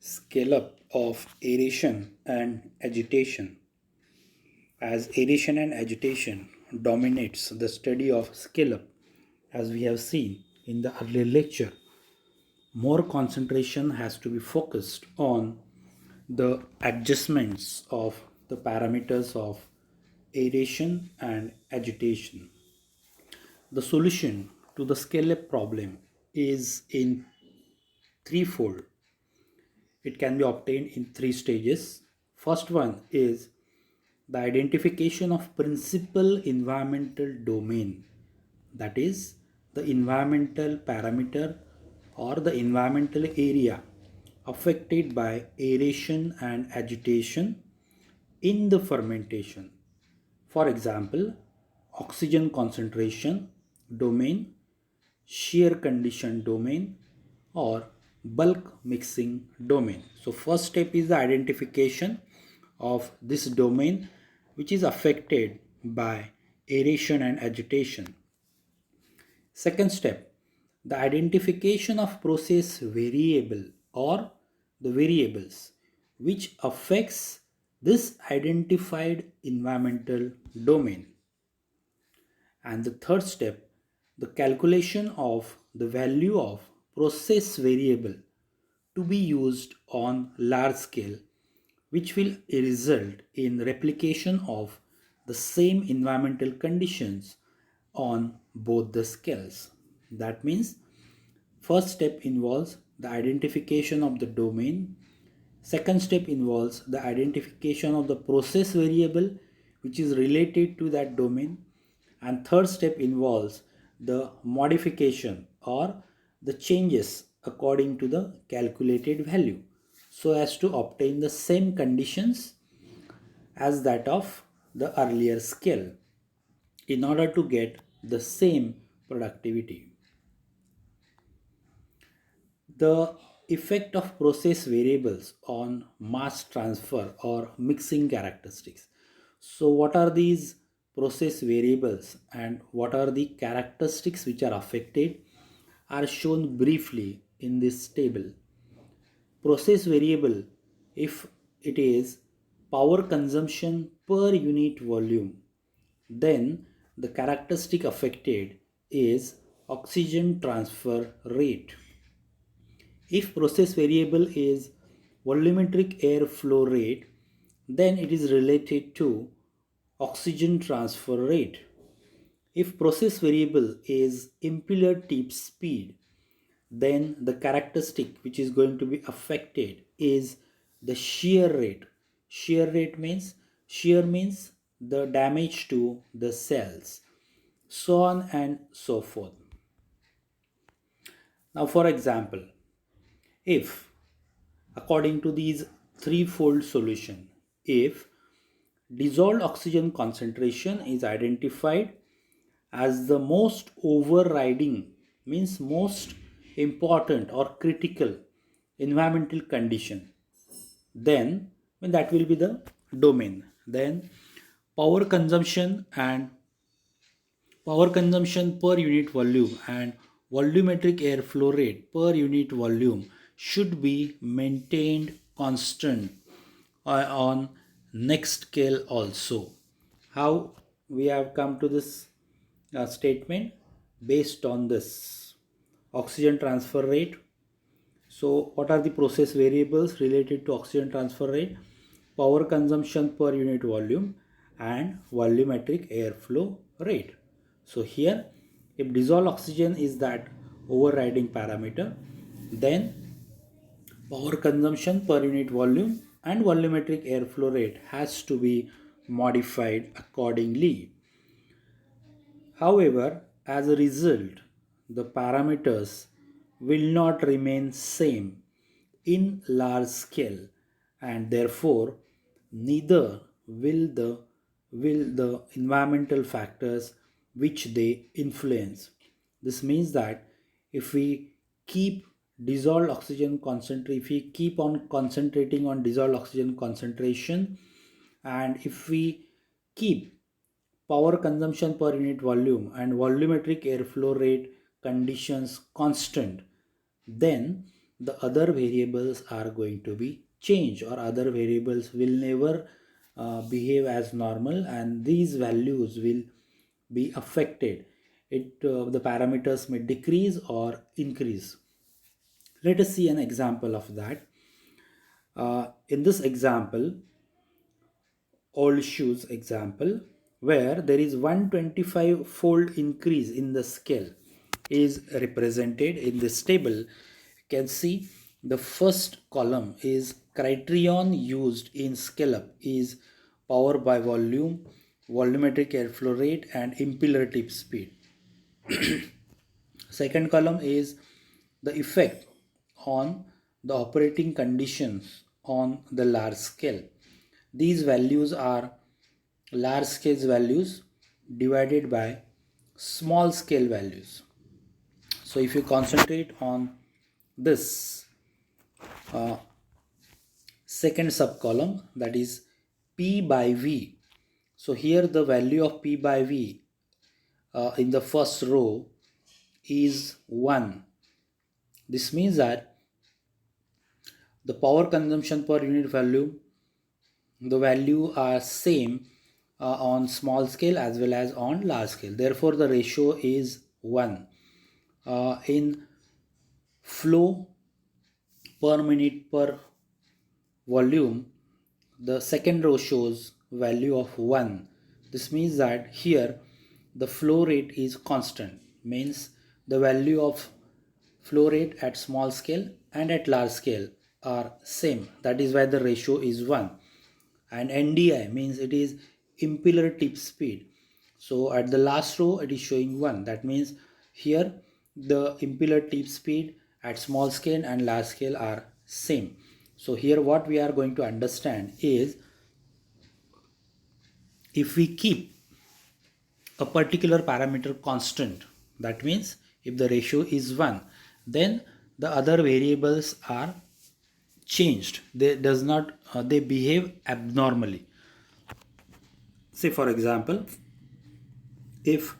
Scale up of aeration and agitation. As aeration and agitation dominates the study of scale up, as we have seen in the earlier lecture, more concentration has to be focused on the adjustments of the parameters of aeration and agitation. The solution to the scale up problem is in threefold. It can be obtained in three stages. First one is the identification of principal environmental domain, that is the environmental parameter or the environmental area affected by aeration and agitation in the fermentation. For example, oxygen concentration domain, shear condition domain, or bulk mixing domain. So first step is the identification of this domain which is affected by aeration and agitation. Second step, the identification of process variable or the variables which affects this identified environmental domain. And the third step, the calculation of the value of process variable to be used on large scale, which will result in replication of the same environmental conditions on both the scales. That means first step involves the identification of the domain. Second step involves the identification of the process variable which is related to that domain. And third step involves the modification or the changes according to the calculated value so as to obtain the same conditions as that of the earlier scale in order to get the same productivity. The effect of process variables on mass transfer or mixing characteristics. So, what are these process variables and what are the characteristics which are affected are shown briefly in this table. Process variable, if it is power consumption per unit volume, then the characteristic affected is oxygen transfer rate. If process variable is volumetric air flow rate, then it is related to oxygen transfer rate. If process variable is impeller tip speed, then the characteristic which is going to be affected is the shear rate. Shear means the damage to the cells, so on and so forth. Now, for example, if according to these threefold solution, if dissolved oxygen concentration is identified as the most overriding, means most important or critical environmental condition, then that will be the domain. Then power consumption and power consumption per unit volume and volumetric airflow rate per unit volume should be maintained constant on next scale also. How we have come to this statement? Based on this oxygen transfer rate. So, what are the process variables related to oxygen transfer rate? Power consumption per unit volume and volumetric airflow rate. So, here, if dissolved oxygen is that overriding parameter, then power consumption per unit volume and volumetric airflow rate has to be modified accordingly. However, as a result, the parameters will not remain same in large scale, and therefore neither will the environmental factors which they influence. This means that if we keep dissolved oxygen concentration, if we keep on concentrating on dissolved oxygen concentration, and if we keep power consumption per unit volume and volumetric airflow rate conditions constant, then the other variables are going to be changed, or other variables will never behave as normal, and these values will be affected. The parameters may decrease or increase. Let us see an example of that. In this example, old shoes example, where there is 125 fold increase in the scale is represented in this table. You can see the first column is criterion used in scale up is power by volume, volumetric airflow rate, and impeller tip speed. Second column is the effect on the operating conditions on the large scale. These values are large scale values divided by small scale values. So if you concentrate on this second subcolumn, that is P by V. So here the value of P by V in the first row is 1. This means that the power consumption per unit volume, the value are same on small scale as well as on large scale. Therefore, the ratio is 1. In flow per minute per volume, the second row shows value of 1. This means that here the flow rate is constant, means the value of flow rate at small scale and at large scale are same. That is why the ratio is 1. And NDI means it is impeller tip speed. So at the last row it is showing 1. That means here the impeller tip speed at small scale and large scale are same. So here what we are going to understand is, if we keep a particular parameter constant, that means if the ratio is 1, then the other variables are changed. They behave abnormally. Say for example, if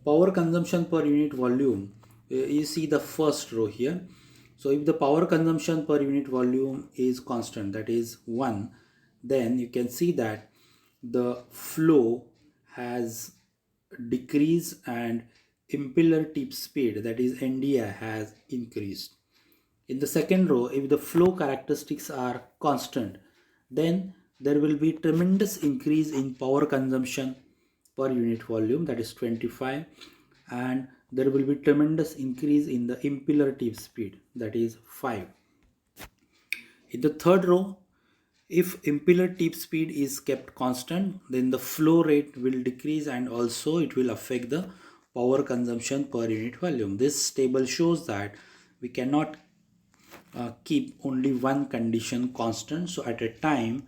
power consumption per unit volume, you see the first row here. So if the power consumption per unit volume is constant, that is 1, then you can see that the flow has decreased and impeller tip speed, that is NDI, has increased. In the second row, if the flow characteristics are constant, then there will be tremendous increase in power consumption per unit volume, that is 25, and there will be tremendous increase in the impeller tip speed, that is 5. In the third row, if impeller tip speed is kept constant, then the flow rate will decrease and also it will affect the power consumption per unit volume. This table shows that we cannot keep only one condition constant. So at a time,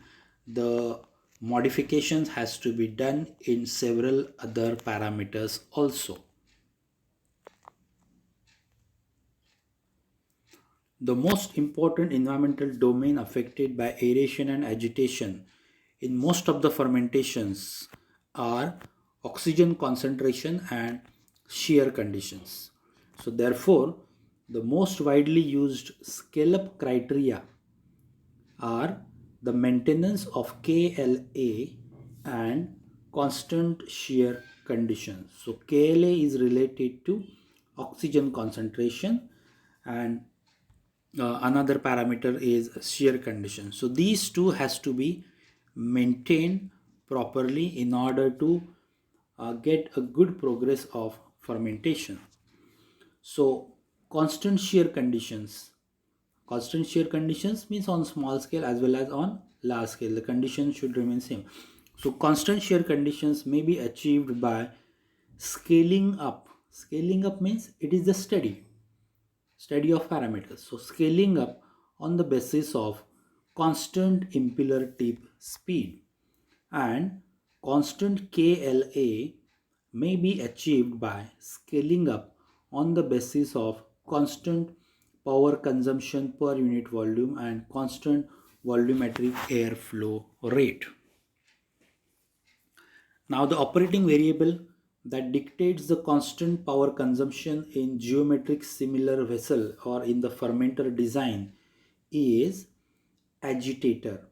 the modifications has to be done in several other parameters also. The most important environmental domain affected by aeration and agitation in most of the fermentations are oxygen concentration and shear conditions. So therefore, the most widely used scale-up criteria are the maintenance of KLA and constant shear conditions. So KLA is related to oxygen concentration, and another parameter is shear condition. So these two has to be maintained properly in order to get a good progress of fermentation. So constant shear conditions. Constant shear conditions means on small scale as well as on large scale, the conditions should remain same. So constant shear conditions may be achieved by scaling up. Scaling up means it is the study of parameters. So scaling up on the basis of constant impeller tip speed, and constant KLA may be achieved by scaling up on the basis of constant power consumption per unit volume and constant volumetric airflow rate. Now the operating variable that dictates the constant power consumption in geometric similar vessel or in the fermenter design is agitator,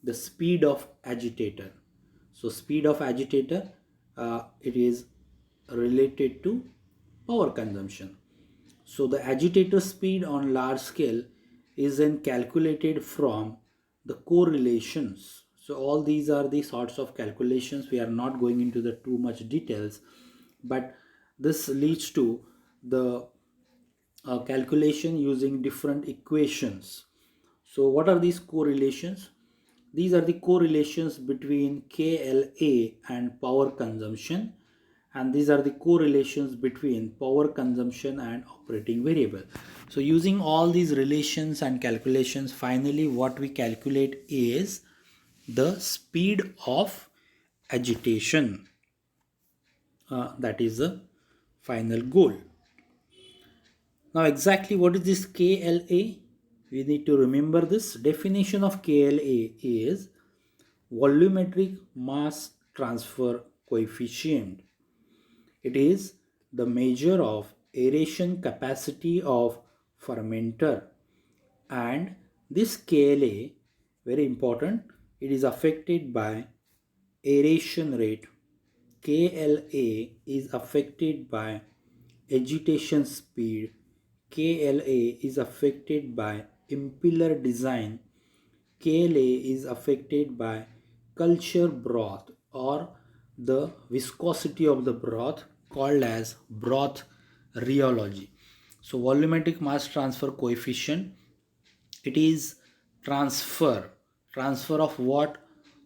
the speed of agitator. So speed of agitator, it is related to power consumption. So the agitator speed on large scale is then calculated from the correlations. So all these are the sorts of calculations. We are not going into the too much details, but this leads to the calculation using different equations. So what are these correlations? These are the correlations between KLA and power consumption, and these are the correlations between power consumption and operating variable. So using all these relations and calculations, finally what we calculate is the speed of agitation. That is the final goal. Now exactly what is this KLA? We need to remember this. Definition of KLA is volumetric mass transfer coefficient. It is the measure of aeration capacity of fermenter, and this KLA, very important, it is affected by aeration rate. KLA is affected by agitation speed. KLA is affected by impeller design. KLA is affected by culture broth or the viscosity of the broth, called as broth rheology. So volumetric mass transfer coefficient, it is transfer of what?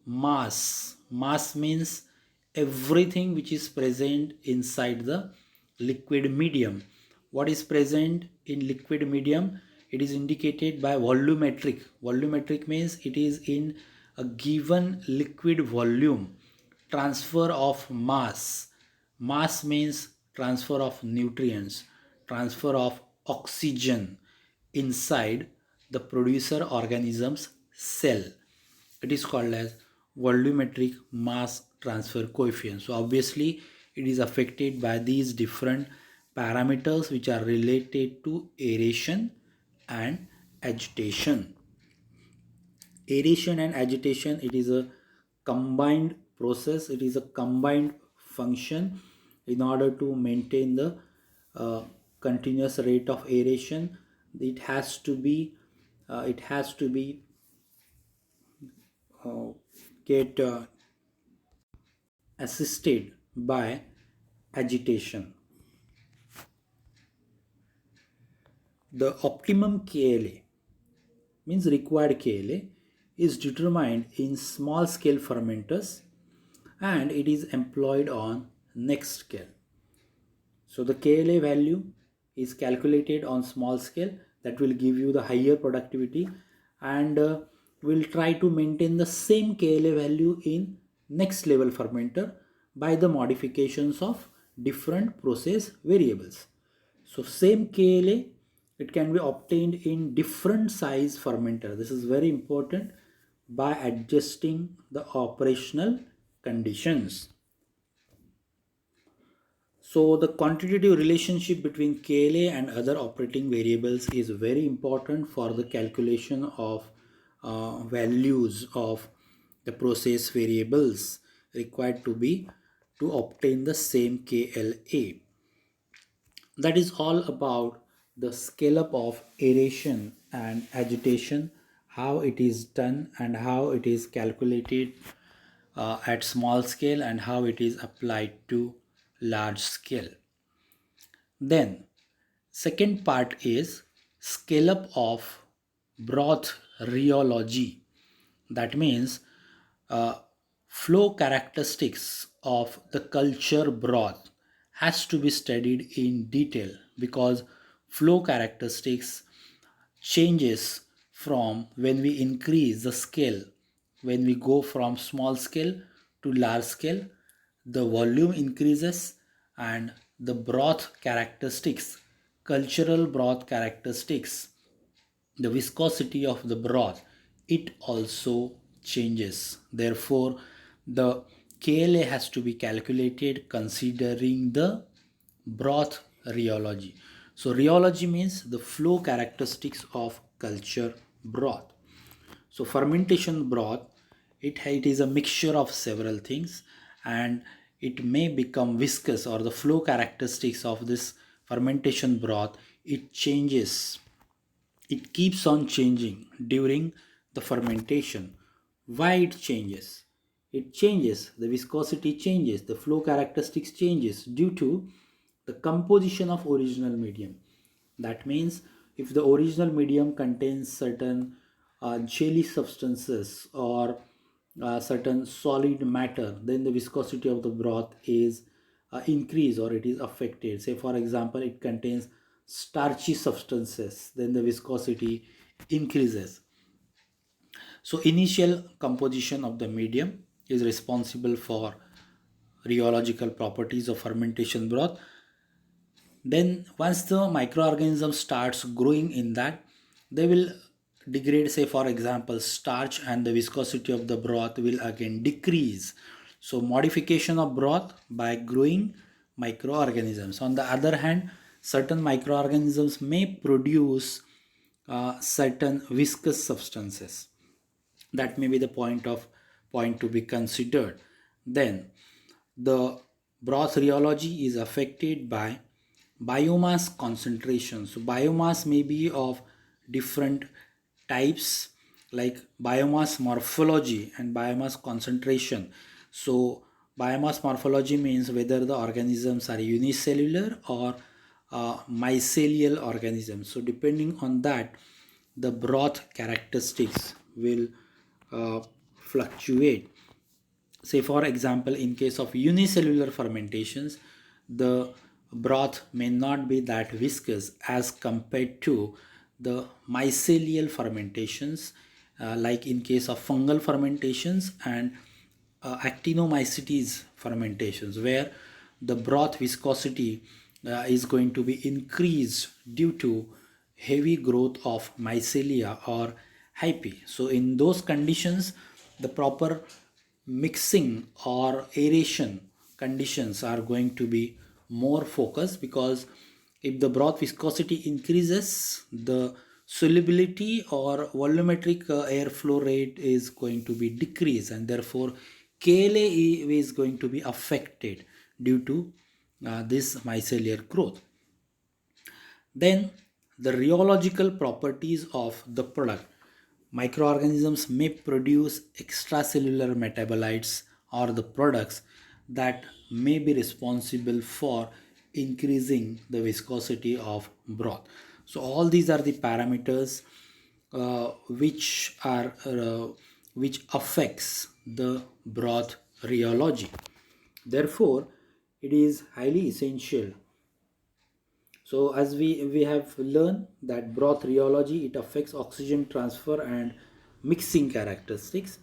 Mass means everything which is present inside the liquid medium. What is present in liquid medium? It is indicated by volumetric means it is in a given liquid volume. Transfer of mass means transfer of nutrients, transfer of oxygen inside the producer organism's cell. It is called as volumetric mass transfer coefficient. So obviously it is affected by these different parameters which are related to aeration and agitation. Aeration and agitation, it is a combined process, it is a combined function in order to maintain the continuous rate of aeration. It has to be uh, get assisted by agitation. The optimum KLA, means required KLA, is determined in small scale fermenters and it is employed on next scale. So the KLA value is calculated on small scale, that will give you the higher productivity, and we'll try to maintain the same KLA value in next level fermenter by the modifications of different process variables. So same KLA, it can be obtained in different size fermenter. This is very important, by adjusting the operational conditions. So the quantitative relationship between KLA and other operating variables is very important for the calculation of values of the process variables required to obtain the same KLA. That is all about the scale up of aeration and agitation, how it is done and how it is calculated at small scale and how it is applied to large scale. Then second part is scale up of broth rheology. That means flow characteristics of the culture broth has to be studied in detail, because flow characteristics changes from when we increase the scale. When we go from small scale to large scale, the volume increases and the broth characteristics, cultural broth characteristics, the viscosity of the broth, it also changes. Therefore the KLA has to be calculated considering the broth rheology. So rheology means the flow characteristics of culture broth. So fermentation broth, it is a mixture of several things, and it may become viscous, or the flow characteristics of this fermentation broth, it changes, it keeps on changing during the fermentation. Why it changes? It changes, the viscosity changes, the flow characteristics changes due to the composition of original medium. That means if the original medium contains certain jelly substances or certain solid matter, then the viscosity of the broth is increased or it is affected. Say for example, it contains starchy substances, then the viscosity increases. So initial composition of the medium is responsible for rheological properties of fermentation broth. Then once the microorganism starts growing in that, they will degrade. Say for example, starch, and the viscosity of the broth will again decrease. So modification of broth by growing microorganisms. On the other hand, certain microorganisms may produce certain viscous substances. That may be the point to be considered. Then the broth rheology is affected by biomass concentration. So biomass may be of different types, like biomass morphology and biomass concentration. So biomass morphology means whether the organisms are unicellular or mycelial organisms. So depending on that, the broth characteristics will fluctuate. Say for example, in case of unicellular fermentations, the broth may not be that viscous as compared to the mycelial fermentations, like in case of fungal fermentations and actinomycetes fermentations, where the broth viscosity is going to be increased due to heavy growth of mycelia or hyphae. So in those conditions, the proper mixing or aeration conditions are going to be more focused, because if the broth viscosity increases, the solubility or volumetric airflow rate is going to be decreased, and therefore KLA is going to be affected due to this mycelial growth. Then the rheological properties of the product. Microorganisms may produce extracellular metabolites or the products that may be responsible for increasing the viscosity of broth. So all these are the parameters which affects the broth rheology. Therefore, it is highly essential. So as we have learned that broth rheology, it affects oxygen transfer and mixing characteristics.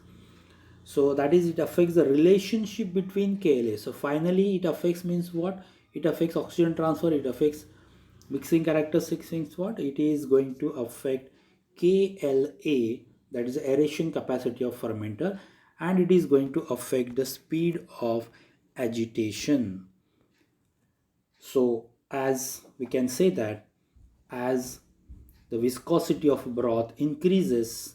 So that is, it affects the relationship between KLA. So finally it affects means what? It affects oxygen transfer, it affects mixing characteristics means what? It is going to affect KLA, that is the aeration capacity of fermenter, and it is going to affect the speed of agitation. So as we can say that as the viscosity of broth increases,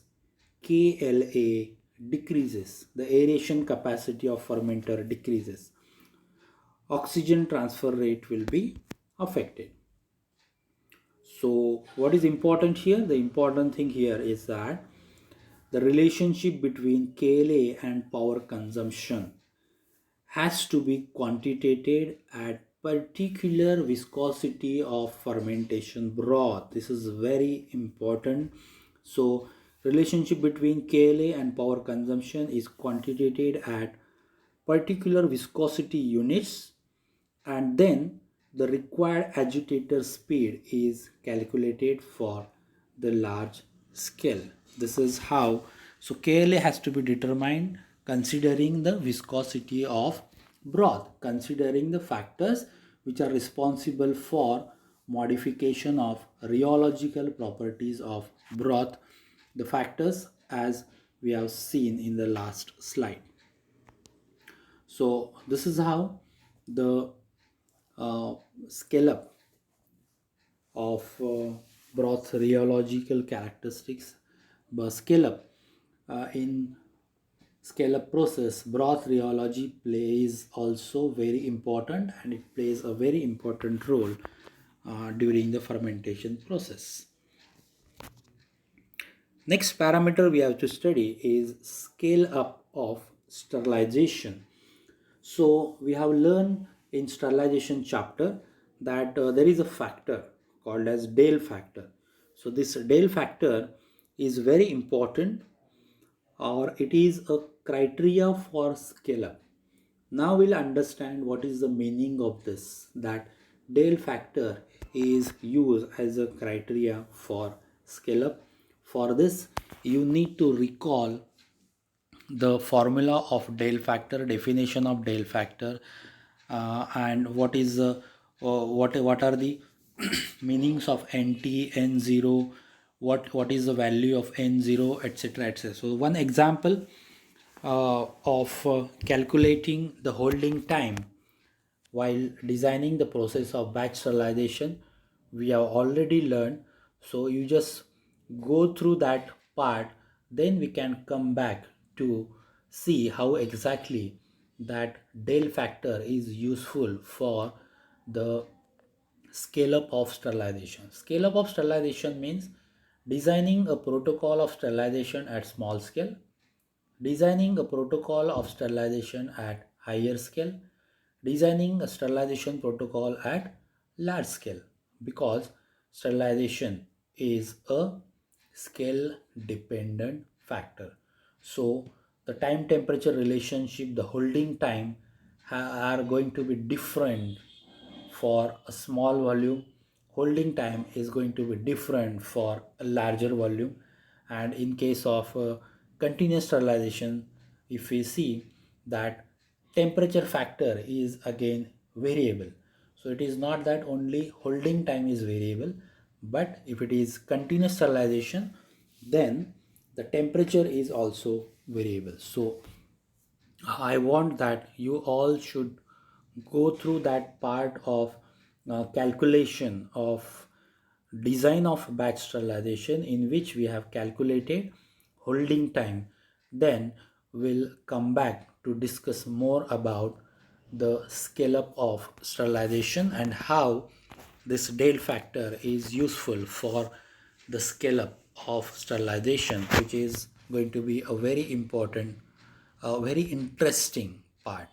KLA decreases, the aeration capacity of fermenter decreases, oxygen transfer rate will be affected. So what is important here? The important thing here is that the relationship between KLA and power consumption has to be quantitated at particular viscosity of fermentation broth. This is very important. So relationship between KLA and power consumption is quantitated at particular viscosity units, and then the required agitator speed is calculated for the large scale. This is how, so KLA has to be determined considering the viscosity of broth, considering the factors which are responsible for modification of rheological properties of broth, the factors as we have seen in the last slide. So this is how the scale up of broth rheological characteristics. But scale up in scale up process, broth rheology plays also very important, and it plays a very important role during the fermentation process. Next parameter we have to study is scale up of sterilization. So we have learned in sterilization chapter that there is a factor called as Dale factor. So this Dale factor is very important, or it is a criteria for scale up. Now we'll understand what is the meaning of this, that Dale factor is used as a criteria for scale up. For this, you need to recall the formula of Dale factor, definition of Dale factor, and what are the meanings of NT, N0, what is the value of N0, etc., etc. So one example of calculating the holding time while designing the process of batch sterilization we have already learned. So you just go through that part, then we can come back to see how exactly that Dale factor is useful for the scale up of sterilization. Scale up of sterilization means designing a protocol of sterilization at small scale, designing a protocol of sterilization at higher scale, designing a sterilization protocol at large scale, because sterilization is a scale dependent factor. So the time temperature relationship, the holding time are going to be different. For a small volume, holding time is going to be different for a larger volume. And in case of continuous sterilization, if we see that temperature factor is again variable. So it is not that only holding time is variable, but if it is continuous sterilization, then the temperature is also variable. So I want that you all should go through that part of calculation of design of batch sterilization, in which we have calculated holding time. Then we'll come back to discuss more about the scale up of sterilization and how this Dale factor is useful for the scale up of sterilization, which is going to be a very important, a very interesting part.